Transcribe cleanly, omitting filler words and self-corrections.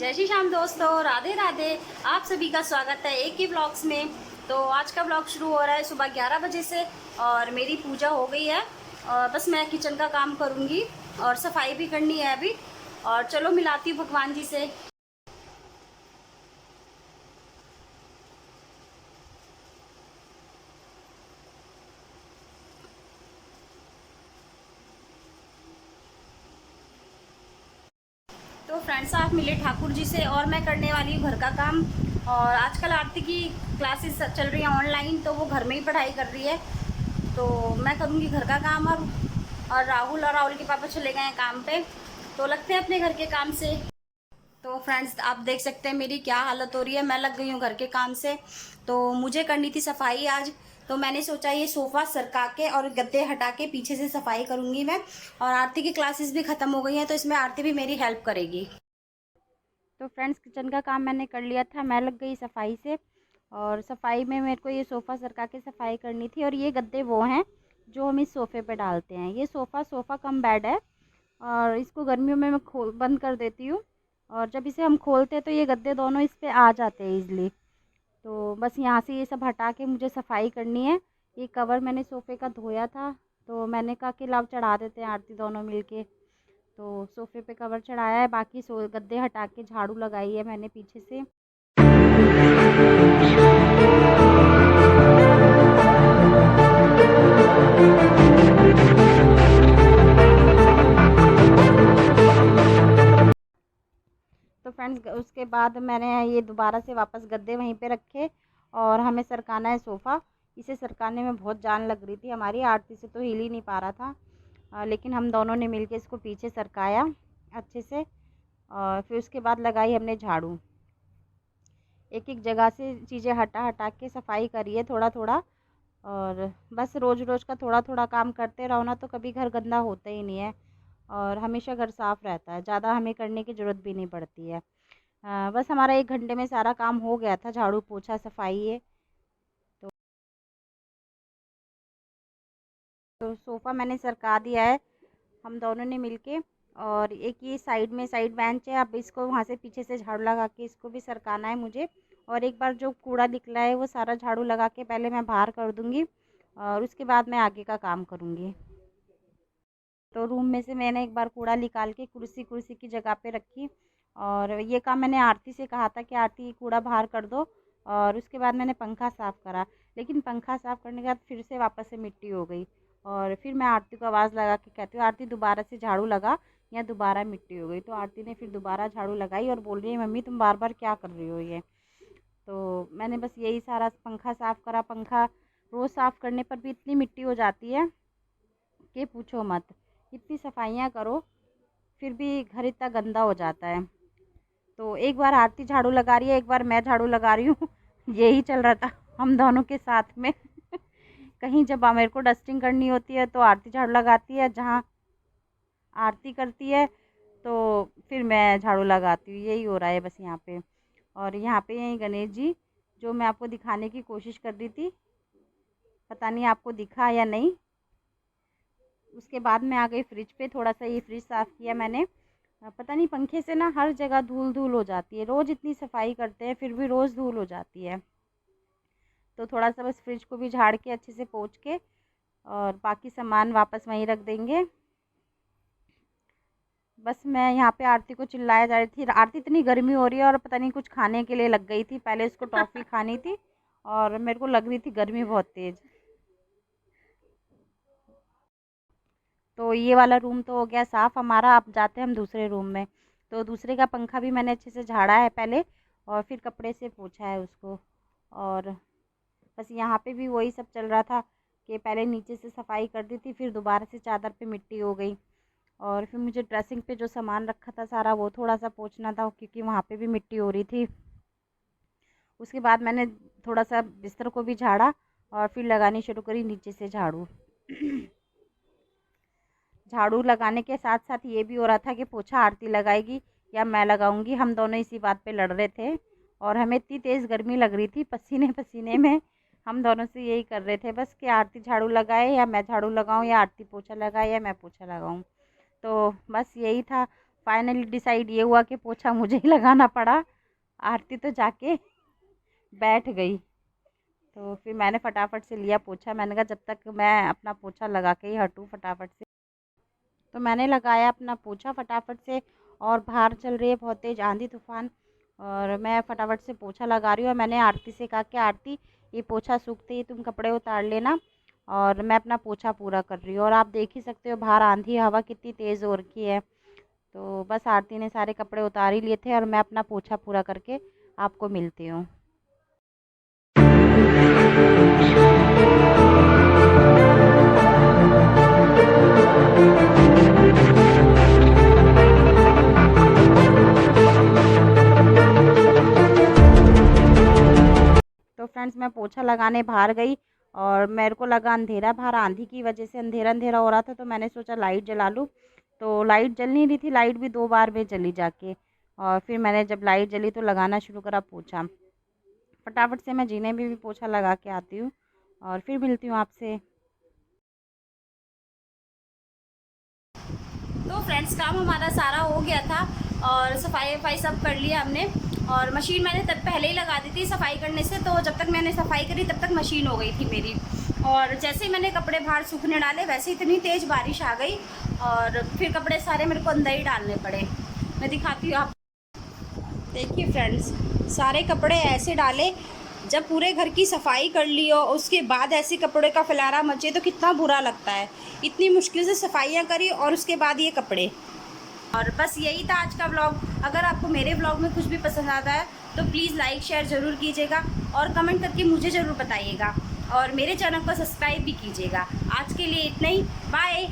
जय श्री श्याम दोस्तों, राधे राधे। आप सभी का स्वागत है एक ही ब्लॉग्स में। तो आज का ब्लॉग शुरू हो रहा है सुबह 11 बजे से और मेरी पूजा हो गई है और बस मैं किचन का काम करूँगी और सफाई भी करनी है अभी। और चलो मिलाती हूँ भगवान जी से। तो फ्रेंड्स, आप मिले ठाकुर जी से और मैं करने वाली हूँ घर का काम। और आजकल आरती की क्लासेस चल रही हैं ऑनलाइन, तो वो घर में ही पढ़ाई कर रही है। तो मैं करूँगी घर का काम अब। और राहुल के पापा चले गए हैं काम पे, तो लगते हैं अपने घर के काम से। तो फ्रेंड्स, आप देख सकते हैं मेरी क्या हालत हो रही है। मैं लग गई हूँ घर के काम से। तो मुझे करनी थी सफाई आज। तो मैंने सोचा ये सोफ़ा सरका के और गद्दे हटा के पीछे से सफाई करूँगी मैं। और आरती की क्लासेस भी ख़त्म हो गई हैं, तो इसमें आरती भी मेरी हेल्प करेगी। तो फ्रेंड्स, किचन का काम मैंने कर लिया था, मैं लग गई सफाई से। और सफाई में मेरे को ये सोफ़ा सरका के सफाई करनी थी। और ये गद्दे वो हैं जो हम इस सोफ़े पे डालते हैं। ये सोफ़ा कम बेड है और इसको गर्मियों में मैं खोल बंद कर देती हूँ। और जब इसे हम खोलते हैं तो ये गद्दे दोनों इस पे आ जाते हैं ईज़िली। तो बस यहाँ से ये सब हटा के मुझे सफाई करनी है। ये कवर मैंने सोफ़े का धोया था, तो मैंने कहा कि लाओ चढ़ा देते हैं आरती दोनों मिलके। तो सोफ़े पे कवर चढ़ाया है, बाकी गद्दे हटा के झाड़ू लगाई है मैंने पीछे से। तो फ्रेंड्स, उसके बाद मैंने ये दोबारा से वापस गद्दे वहीं पे रखे और हमें सरकाना है सोफ़ा। इसे सरकाने में बहुत जान लग रही थी हमारी, आरती से तो हिल ही नहीं पा रहा था। लेकिन हम दोनों ने मिलके इसको पीछे सरकाया अच्छे से। और फिर उसके बाद लगाई हमने झाड़ू। एक एक जगह से चीज़ें हटा हटा के सफाई करी है थोड़ा थोड़ा। और बस रोज़ रोज़ का थोड़ा थोड़ा काम करते रहो ना, तो कभी घर गंदा होता ही नहीं है। और हमेशा घर साफ़ रहता है, ज़्यादा हमें करने की ज़रूरत भी नहीं पड़ती है। बस हमारा 1 घंटे में सारा काम हो गया था, झाड़ू पोछा सफाई है। तो सोफ़ा मैंने सरका दिया है हम दोनों ने मिलके। और एक ये साइड में साइड बेंच है, अब इसको वहाँ से पीछे से झाड़ू लगा के इसको भी सरकाना है मुझे। और एक बार जो कूड़ा निकला है वो सारा झाड़ू लगा के पहले मैं बाहर कर दूँगी और उसके बाद मैं आगे का काम करूँगी। तो रूम में से मैंने एक बार कूड़ा निकाल के कुर्सी कुर्सी की जगह पे रखी। और ये काम मैंने आरती से कहा था कि आरती कूड़ा बाहर कर दो। और उसके बाद मैंने पंखा साफ़ करा, लेकिन पंखा साफ़ करने के बाद फिर से वापस से मिट्टी हो गई। और फिर मैं आरती को आवाज़ लगा के कहती हूँ, आरती दोबारा से झाड़ू लगा, या दोबारा मिट्टी हो गई। तो आरती ने फिर दोबारा झाड़ू लगाई और बोल रही है, मम्मी तुम बार बार क्या कर रही हो ये। तो मैंने बस यही सारा पंखा साफ़ करा। पंखा रोज़ साफ़ करने पर भी इतनी मिट्टी हो जाती है कि पूछो मत। इतनी सफाइयाँ करो फिर भी घर इतना गंदा हो जाता है। तो एक बार आरती झाड़ू लगा रही है, एक बार मैं झाड़ू लगा रही हूँ। यही चल रहा था हम दोनों के साथ में। कहीं जब मेरे को डस्टिंग करनी होती है तो आरती झाड़ू लगाती है, जहाँ आरती करती है तो फिर मैं झाड़ू लगाती हूँ। यही हो रहा है बस यहाँ पे। और यहाँ पे यही गणेश जी जो मैं आपको दिखाने की कोशिश कर रही थी, पता नहीं आपको दिखा या नहीं। उसके बाद मैं आ गई फ्रिज पे, थोड़ा सा ये फ्रिज साफ़ किया मैंने। पता नहीं पंखे से ना हर जगह धूल धूल हो जाती है, रोज़ इतनी सफाई करते हैं फिर भी रोज़ धूल हो जाती है। तो थोड़ा सा बस फ्रिज को भी झाड़ के अच्छे से पोंछ के और बाकी सामान वापस वहीं रख देंगे। बस मैं यहाँ पे आरती को चिल्लाया जा रही थी, आरती इतनी गर्मी हो रही है और पता नहीं कुछ खाने के लिए लग गई थी। पहले उसको टॉफ़ी खानी थी और मेरे को लग रही थी गर्मी बहुत तेज़। तो ये वाला रूम तो हो गया साफ़ हमारा, अब जाते हैं हम दूसरे रूम में। तो दूसरे का पंखा भी मैंने अच्छे से झाड़ा है पहले और फिर कपड़े से पोंछा है उसको। और बस यहाँ पे भी वही सब चल रहा था कि पहले नीचे से सफाई कर दी थी, फिर दोबारा से चादर पे मिट्टी हो गई। और फिर मुझे ड्रेसिंग पे जो सामान रखा था सारा वो थोड़ा सा पोंछना था, क्योंकि वहाँ पे भी मिट्टी हो रही थी। उसके बाद मैंने थोड़ा सा बिस्तर को भी झाड़ा और फिर लगानी शुरू करी नीचे से झाड़ू। झाड़ू लगाने के साथ साथ ये भी हो रहा था कि पोछा आरती लगाएगी या मैं लगाऊंगी। हम दोनों इसी बात पे लड़ रहे थे और हमें इतनी तेज़ गर्मी लग रही थी, पसीने पसीने में हम दोनों से यही कर रहे थे बस कि आरती झाड़ू लगाए या मैं झाड़ू लगाऊं, या आरती पोछा लगाए या मैं पोछा लगाऊं। तो बस यही था। फाइनली डिसाइड ये हुआ कि पोछा मुझे ही लगाना पड़ा। आरती तो जाके बैठ गई, तो फिर मैंने फटाफट से लिया पोछा। मैंने कहा जब तक मैं अपना पोछा लगा के ही हटूँ फटाफट से। तो मैंने लगाया अपना पोछा फटाफट से, और बाहर चल रही है बहुत तेज़ आंधी तूफान, और मैं फटाफट से पोछा लगा रही हूँ। और मैंने आरती से कहा कि आरती, ये पोछा सूखते ही तुम कपड़े उतार लेना, और मैं अपना पोछा पूरा कर रही हूँ। और आप देख ही सकते हो बाहर आंधी हवा कितनी तेज़ हो रखी है। तो बस आरती ने सारे कपड़े उतार ही लिए थे, और मैं अपना पोछा पूरा करके आपको मिलती हूँ। तो फ्रेंड्स, मैं पोछा लगाने बाहर गई, और मेरे को लगा अंधेरा, बाहर आंधी की वजह से अंधेरा अंधेरा हो रहा था। तो मैंने सोचा लाइट जला लूँ, तो लाइट जल नहीं रही थी, लाइट भी 2 बार में जली जाके। और फिर मैंने जब लाइट जली तो लगाना शुरू करा पोछा। फटाफट से मैं जीने में भी पोछा लगा के आती हूँ, और फिर मिलती हूँ आपसे। तो फ्रेंड्स, काम हमारा सारा हो गया था और सफाई वफाई सब कर लिया हमने। और मशीन मैंने तब पहले ही लगा दी थी सफाई करने से, तो जब तक मैंने सफाई करी तब तक मशीन हो गई थी मेरी। और जैसे ही मैंने कपड़े बाहर सूखने डाले, वैसे ही इतनी तेज़ बारिश आ गई, और फिर कपड़े सारे मेरे को अंदर ही डालने पड़े। मैं दिखाती हूँ आप। देखिए फ्रेंड्स, सारे कपड़े ऐसे डाले। जब पूरे घर की सफाई कर ली हो, उसके बाद ऐसे कपड़े का फैलारा मचे तो कितना बुरा लगता है। इतनी मुश्किल से सफाइयाँ करी और उसके बाद ये कपड़े। और बस यही था आज का व्लॉग। अगर आपको मेरे व्लॉग में कुछ भी पसंद आता है तो प्लीज़ लाइक शेयर ज़रूर कीजिएगा, और कमेंट करके मुझे ज़रूर बताइएगा, और मेरे चैनल को सब्सक्राइब भी कीजिएगा। आज के लिए इतना ही, बाय।